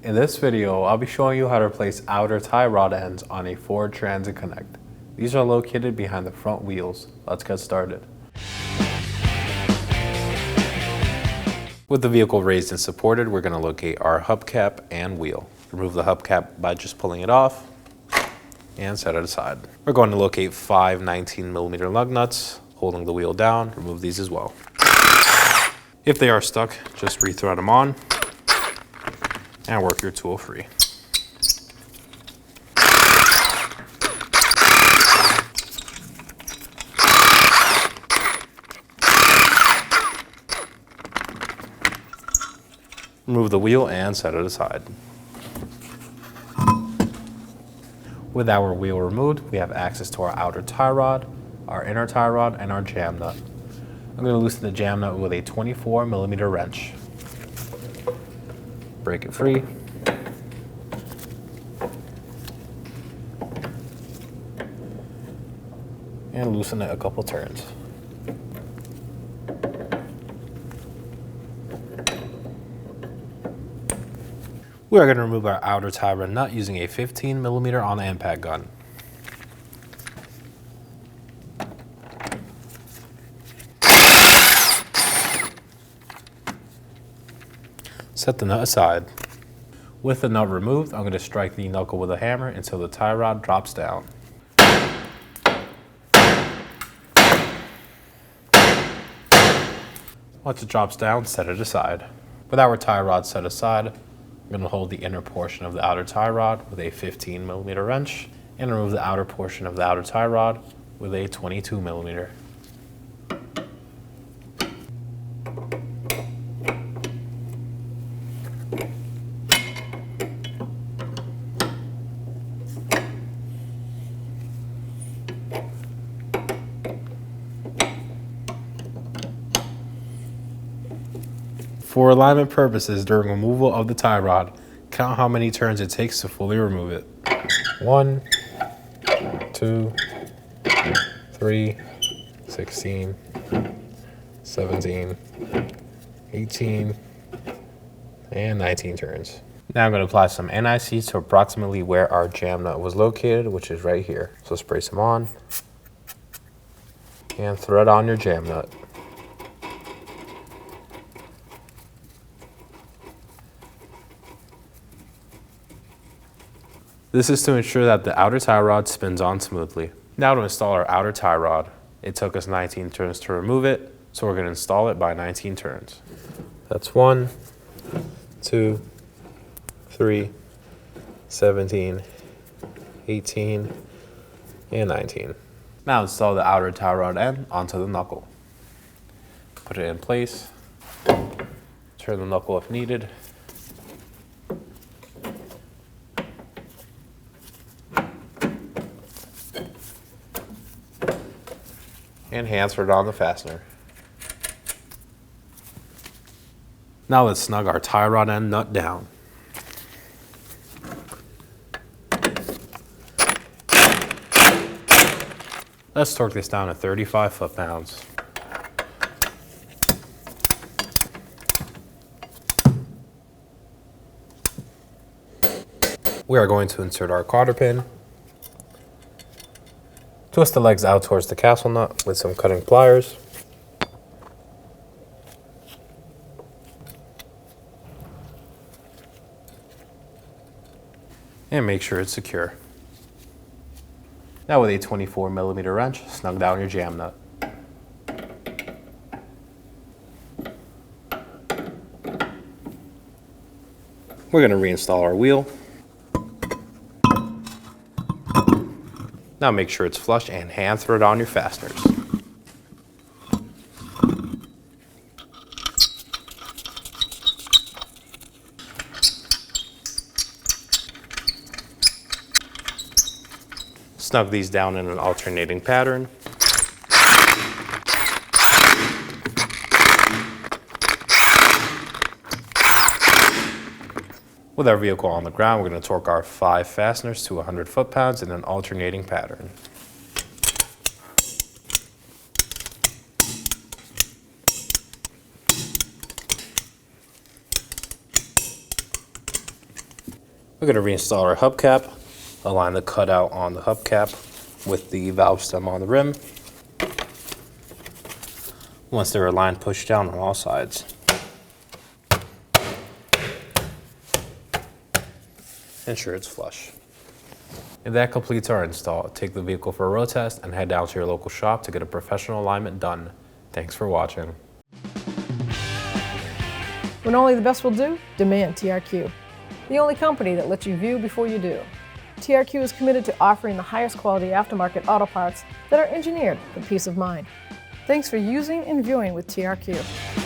In this video, I'll be showing you how to replace outer tie rod ends on a Ford Transit Connect. These are located behind the front wheels. Let's get started. With the vehicle raised and supported, we're going to locate our hubcap and wheel. Remove the hubcap by just pulling it off and set it aside. We're going to locate 5 19mm lug nuts, holding the wheel down. Remove these as well. If they are stuck, just rethread them on and work your tool free. Remove the wheel and set it aside. With our wheel removed, we have access to our outer tie rod, our inner tie rod, and our jam nut. I'm going to loosen the jam nut with a 24mm wrench. Break it free. And loosen it a couple turns. We are going to remove our outer tie rod nut using a 15mm on impact gun. Set the nut aside. With the nut removed, I'm going to strike the knuckle with a hammer until the tie rod drops down. Once it drops down, set it aside. With our tie rod set aside, I'm going to hold the inner portion of the outer tie rod with a 15mm wrench and remove the outer portion of the outer tie rod with a 22mm. For alignment purposes, during removal of the tie rod, count how many turns it takes to fully remove it. 1, 2, 3, 16, 17, 18, and 19 turns. Now I'm going to apply some NIC to approximately where our jam nut was located, which is right here. So spray some on and thread on your jam nut. This is to ensure that the outer tie rod spins on smoothly. Now to install our outer tie rod. It took us 19 turns to remove it, so we're going to install it by 19 turns. That's 1, 2, 3, 17, 18, and 19. Now install the outer tie rod end onto the knuckle. Put it in place. Turn the knuckle if needed. And hand thread on the fastener. Now let's snug our tie rod end nut down. Let's torque this down to 35 foot-pounds. We are going to insert our cotter pin. Twist the legs out towards the castle nut with some cutting pliers. And make sure it's secure. Now with a 24mm wrench, snug down your jam nut. We're going to reinstall our wheel. Now make sure it's flush and hand thread on your fasteners. Snug these down in an alternating pattern. With our vehicle on the ground, we're going to torque our 5 fasteners to 100 foot-pounds in an alternating pattern. We're going to reinstall our hubcap, align the cutout on the hubcap with the valve stem on the rim. Once they're aligned, push down on all sides. Ensure it's flush. If that completes our install, take the vehicle for a road test and head down to your local shop to get a professional alignment done. Thanks for watching. When only the best will do, demand TRQ. The only company that lets you view before you do. TRQ is committed to offering the highest quality aftermarket auto parts that are engineered for peace of mind. Thanks for using and viewing with TRQ.